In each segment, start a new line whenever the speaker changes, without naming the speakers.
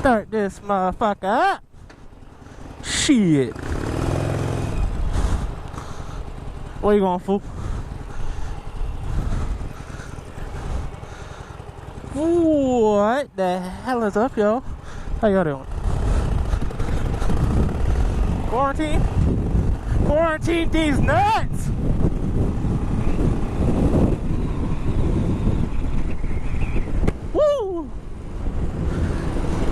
Start this motherfucker up. Shit. Where you going, fool? What the hell is up, y'all? How y'all doing? Quarantine? Quarantine these nuts! Woo!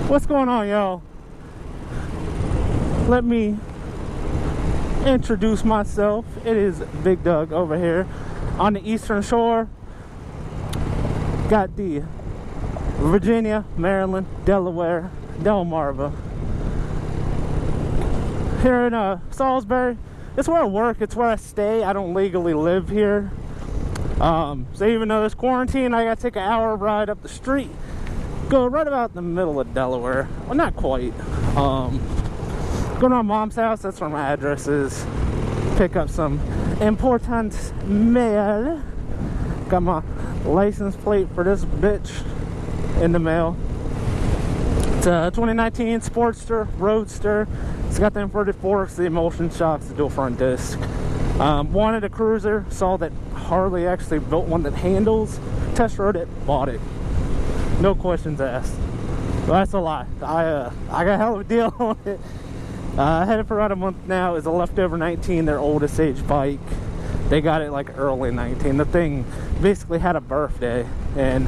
What's going on, y'all? Let me introduce myself. It is Big Doug over here on the Eastern Shore. Got the Virginia, Maryland, Delaware, Delmarva. Here in Salisbury, it's where I work, it's where I stay. I don't legally live here. So even though there's quarantine, I gotta take an hour ride up the street, go right about in the middle of Delaware. Well, not quite. Go to my mom's house, that's where my address is. Pick up some important mail. Got my license plate for this bitch in the mail. It's a 2019 Sportster, Roadster. It's got the inverted forks, the emulsion shocks, the dual front disc. Wanted a cruiser, saw that Harley actually built one that handles, test rode it, bought it. No questions asked. Well, that's a lie. I got a hell of a deal on it. I had it for about a month now. It's a leftover 19, their oldest age bike. They got it like early 19. The thing basically had a birthday. And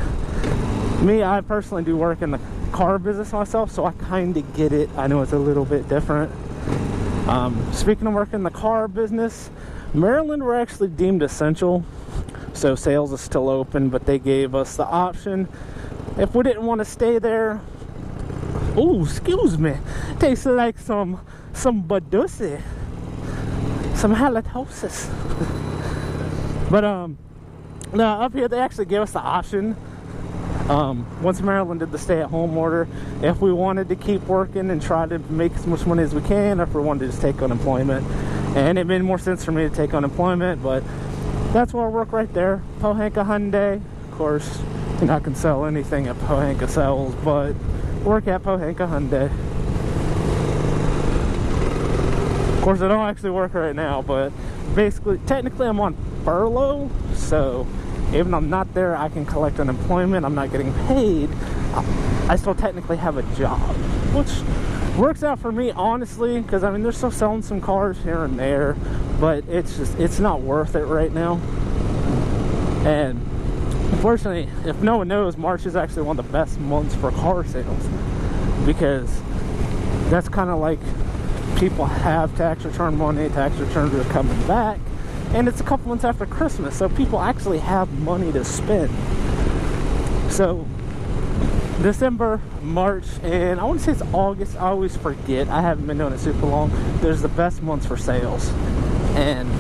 me, I personally do work in the car business myself, so I kind of get it. I know it's a little bit different. Speaking of working in the car business, Maryland were actually deemed essential. So sales is still open, but they gave us the option. If we didn't want to stay there, oh, excuse me, tastes like some badusi, some halitosis. But no, up here they actually gave us the option. Once Maryland did the stay-at-home order, if we wanted to keep working and try to make as much money as we can, or if we wanted to just take unemployment. And it made more sense for me to take unemployment, but that's where I work right there. Pohanka Hyundai. Of course, you're not going to sell anything at Pohanka sells, but work at Pohanka Hyundai. Of course, I don't actually work right now, but basically, technically I'm on furlough, so even though I'm not there, I can collect unemployment. I'm not getting paid. I still technically have a job, which works out for me, honestly, because I mean, they're still selling some cars here and there, but it's not worth it right now. And unfortunately, if no one knows, March is actually one of the best months for car sales, because that's kind of like people have tax return money, tax returns are coming back, and it's a couple months after Christmas, so people actually have money to spend. So December, March, and I want to say it's August, I always forget, I haven't been doing it super long, there's the best months for sales. And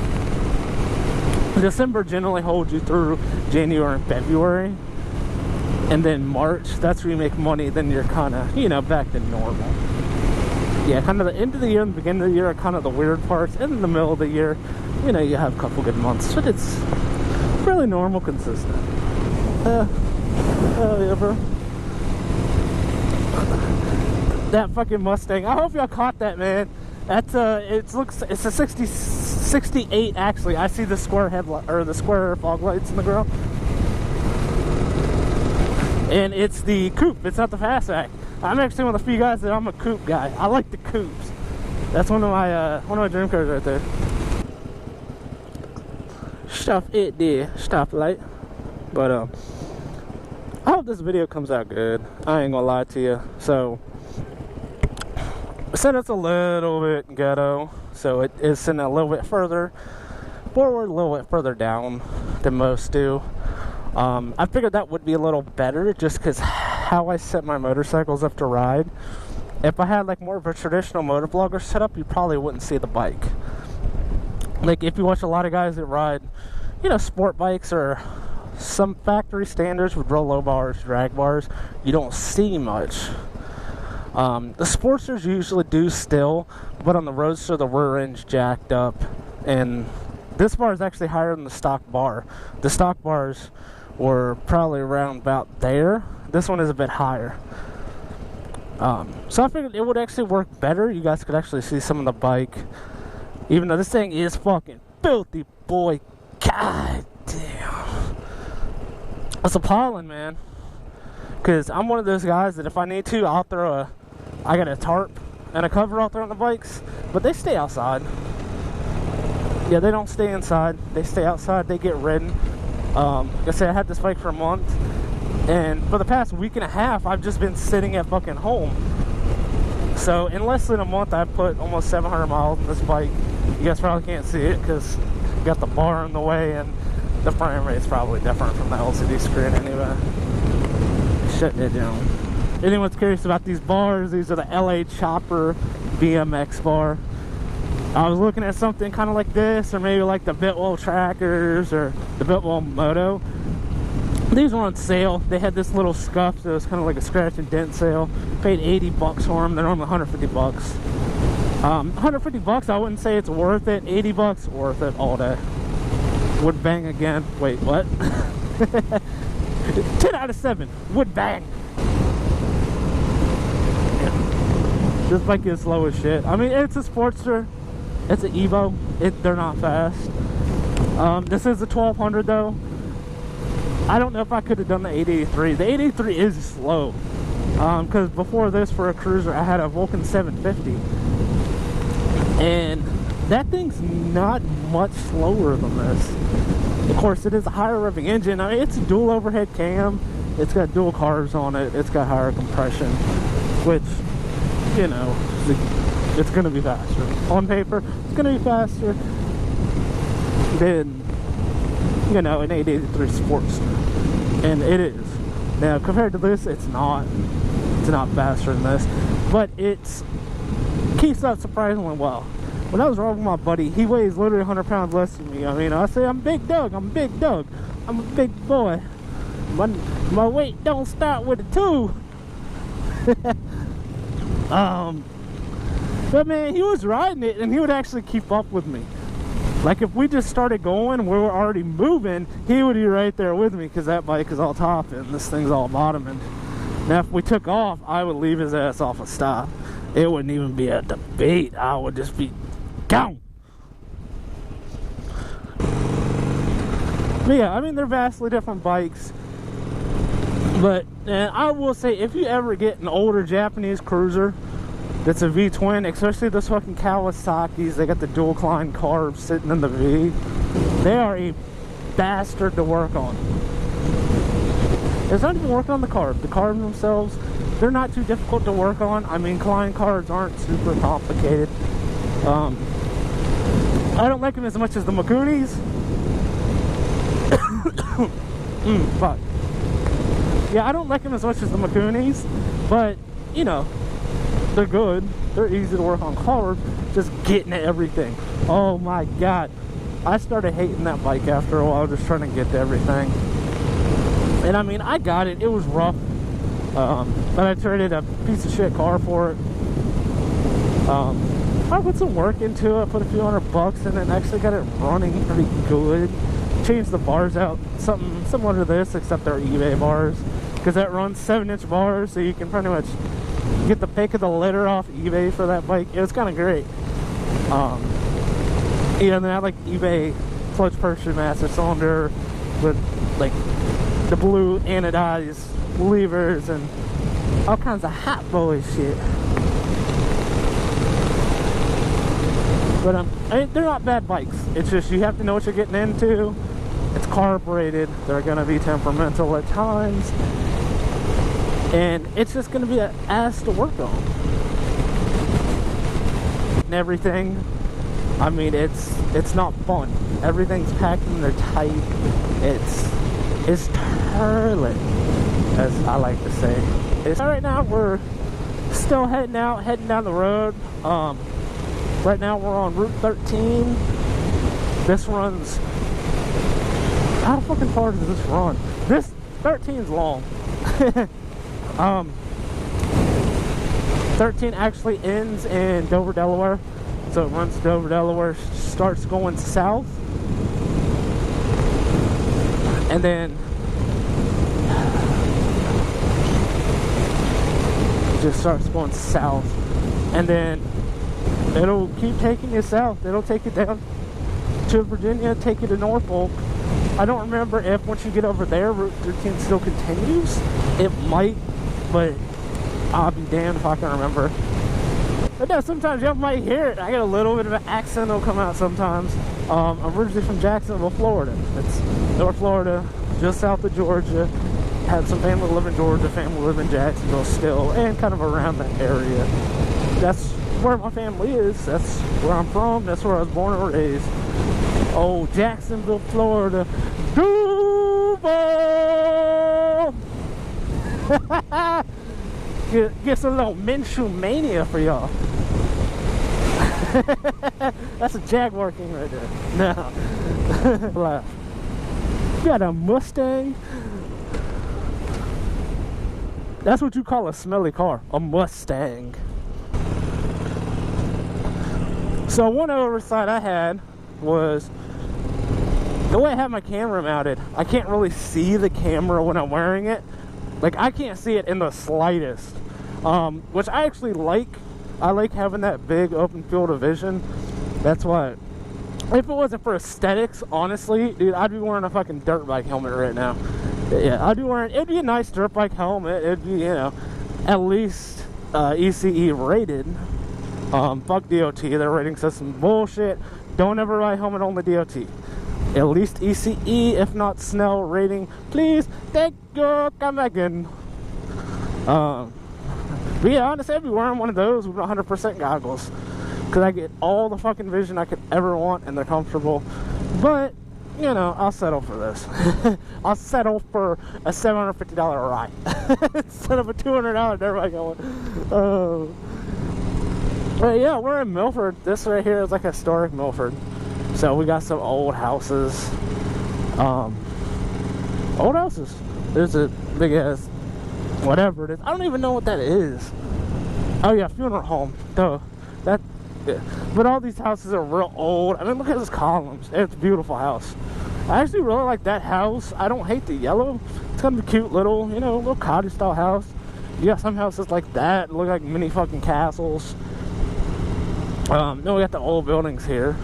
December generally holds you through January and February, and then March, that's where you make money. Then you're kind of, you know, back to normal. Yeah, kind of the end of the year and the beginning of the year are kind of the weird parts, and in the middle of the year, you know, you have a couple good months, but it's really normal, consistent. Yeah, bro. That fucking Mustang, I hope y'all caught that, man. That's it's a 68 actually. I see the square headlight, or the square fog lights in the grill, and it's the coupe. It's not the fastback. I'm actually one of the few guys that I'm a coupe guy. I like the coupes. That's one of my dream cars right there. Stop it there, stoplight. But I hope this video comes out good. I ain't gonna lie to you. So I said it's a little bit ghetto, so it is sitting a little bit further forward, a little bit further down than most do. I figured that would be a little better, just because how I set my motorcycles up to ride. If I had like more of a traditional motovlogger setup, you probably wouldn't see the bike. Like if you watch a lot of guys that ride, you know, sport bikes or some factory standards with real low bars, drag bars, you don't see much. The Sportsters usually do still, but on the Roadster the rear end's jacked up, and this bar is actually higher than the stock bar. The stock bars were probably around about there. This one is a bit higher. So I figured it would actually work better. You guys could actually see some of the bike, even though this thing is fucking filthy, boy. God damn, it's appalling, man. Because I'm one of those guys that if I need to, I'll throw I got a tarp and a cover out there on the bikes, but they stay outside. Yeah, they don't stay inside. They stay outside. They get ridden. Like I said, I had this bike for a month, and for the past week and a half, I've just been sitting at fucking home. So in less than a month, I put almost 700 miles on this bike. You guys probably can't see it because you got the bar in the way, and the frame rate's probably different from the LCD screen anyway. Shutting it down. Anyone's curious about these bars, these are the LA Chopper BMX bar. I was looking at something kind of like this, or maybe like the Bitwell Trackers or the Bitwell Moto. These were on sale. They had this little scuff, so it was kind of like a scratch and dent sale. Paid 80 bucks for them. They're normally 150 bucks. 150 bucks, I wouldn't say it's worth it. 80 bucks, worth it all day. Would bang again. Wait, what? 10 out of 7. Would bang. This bike is slow as shit. I mean, it's a Sportster. It's an Evo. They're not fast. This is a 1200 though. I don't know if I could have done the 883. The 883 is slow. Because before this, for a cruiser, I had a Vulcan 750. And that thing's not much slower than this. Of course, it is a higher revving engine. I mean, it's a dual overhead cam. It's got dual carbs on it. It's got higher compression, which, you know, it's going to be faster. On paper, it's going to be faster than, you know, an 883 Sportster. And it is. Now, compared to this, it's not faster than this. But it keeps up surprisingly well. When I was riding with my buddy, he weighs literally 100 pounds less than me. I mean, I say, I'm Big Doug. I'm Big Doug. I'm a big boy. My weight don't start with a 2. But man, he was riding it and he would actually keep up with me. Like if we just started going, we were already moving, he would be right there with me because that bike is all top and this thing's all bottoming. Now if we took off, I would leave his ass off a stop. It wouldn't even be a debate. I would just be gone. But yeah, I mean, they're vastly different bikes. But and I will say, if you ever get an older Japanese cruiser that's a V-twin, especially those fucking Kawasaki's, they got the dual climb carbs sitting in the V, they are a bastard to work on. It's not even working on the carb. The carbs themselves, they're not too difficult to work on. I mean, climb carbs aren't super complicated. I don't like them as much as the Makunis. But yeah, I don't like them as much as the Makunis, but you know, they're good. They're easy to work on carbs. Just getting at everything. Oh my god, I started hating that bike after a while, just trying to get to everything. And I mean, I got it. It was rough, but I traded a piece of shit car for it. I put some work into it, put a few $100 in it, and actually got it running pretty good. Changed the bars out, something similar to this, except they're eBay bars, because that runs 7-inch bars, so you can pretty much get the pick of the litter off eBay for that bike. It was kind of great. Yeah, and then I had like eBay clutch pressure master cylinder with like the blue anodized levers and all kinds of hot boy shit. But I mean, they're not bad bikes. It's just you have to know what you're getting into. It's carbureted. They're going to be temperamental at times. And it's just going to be an ass to work on. And everything, I mean, it's not fun. Everything's packed and they're tight. It's turlet, as I like to say. Right now we're still heading down the road. Right now we're on Route 13. This runs, how fucking far does this run? This 13's long. 13 actually ends in Dover, Delaware. So it runs to Dover, Delaware, starts going south. And then just starts going south, and then it'll keep taking you south. It'll take you down to Virginia, take you to Norfolk. I don't remember if once you get over there, Route 13 still continues. It might, but I'll be damned if I can remember. But no, sometimes you might hear it. I get a little bit of an accent that'll come out sometimes. I'm originally from Jacksonville, Florida. It's North Florida, just south of Georgia. Had some family live in Georgia, family live in Jacksonville still, and kind of around that area. That's where my family is. That's where I'm from. That's where I was born and raised. Oh, Jacksonville, Florida. Duval! Get some little Minshew mania for y'all. That's a Jaguar King right there. No. Laugh. You got a Mustang? That's what you call a smelly car. A Mustang. So one oversight I had was the way I have my camera mounted. I can't really see the camera when I'm wearing it. Like, I can't see it in the slightest, which I actually like. I like having that big open field of vision. That's why, if it wasn't for aesthetics, honestly, dude, I'd be wearing a fucking dirt bike helmet right now. Yeah, I'd be wearing, it'd be a nice dirt bike helmet. It'd be, you know, at least ECE rated. Fuck DOT, their rating system bullshit. Don't ever buy a helmet on the DOT. At least ECE, if not Snell rating. Please, thank you, come back in. But yeah, honestly, I'd be wearing one of those with 100% goggles, because I get all the fucking vision I could ever want, and they're comfortable. But, you know, I'll settle for this. I'll settle for a $750 ride instead of a $200 dirt bike helmet. But yeah, we're in Milford. This right here is like historic Milford. So we got some old houses. Old houses. There's a big ass whatever it is. I don't even know what that is. Oh yeah, funeral home. Duh. That. Yeah. But all these houses are real old. I mean, look at those columns. It's a beautiful house. I actually really like that house. I don't hate the yellow. It's kind of a cute little, you know, little cottage style house. You got some houses like that, look like mini fucking castles. Then we got the old buildings here.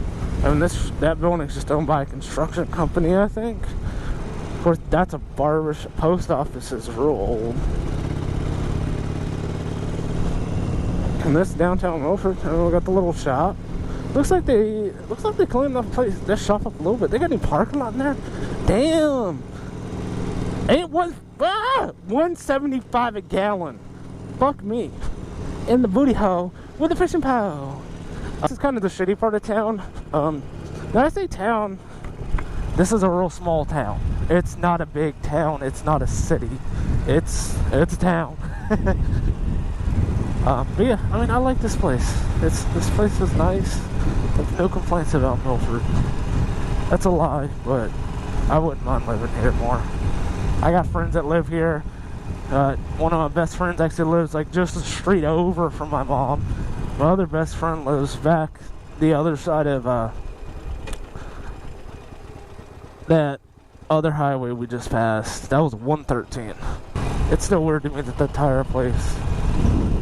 I mean, that building's just owned by a construction company, I think. Of course, that's a barbershop. Post office is real old. And this downtown Milford, we got the little shop. Looks like they cleaned the place, this shop up a little bit. They got any parking lot in there? Damn. It was $1.75 a gallon. Fuck me. In the booty hole with a fishing pole. This is kind of the shitty part of town. When I say town, this is a real small town. It's not a big town. It's not a city. It's a town. But yeah, I mean, I like this place. This place is nice. There's no complaints about Milford. That's a lie, but I wouldn't mind living here more. I got friends that live here. One of my best friends actually lives like just a street over from my mom. My other best friend lives back the other side of that other highway we just passed. That was 113. It's still weird to me that entire place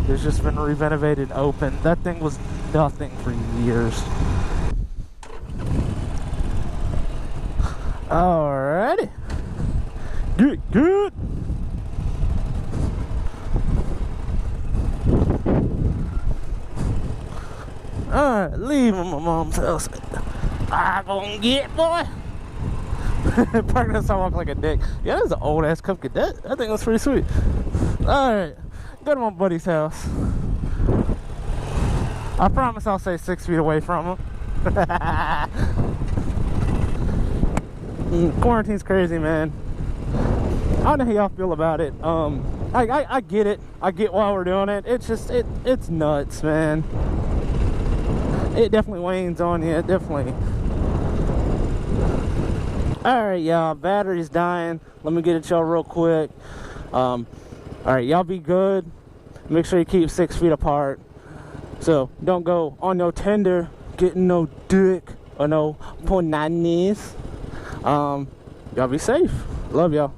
has just been renovated and open. That thing was nothing for years. Alrighty. Good. Alright, leaving my mom's house. I gonna get, boy. Parking the sidewalk like a dick. Yeah, that's an old ass Cup Cadet. I think that's pretty sweet. Alright, go to my buddy's house. I promise I'll stay 6 feet away from him. Quarantine's crazy, man. I don't know how y'all feel about it. I get it. I get why we're doing it. It's just, it's nuts, man. It definitely wanes on you. It definitely. Alright, y'all. Battery's dying. Let me get it y'all real quick. Alright, y'all be good. Make sure you keep 6 feet apart. So, don't go on no Tinder, getting no dick, or no punani's. Y'all be safe. Love y'all.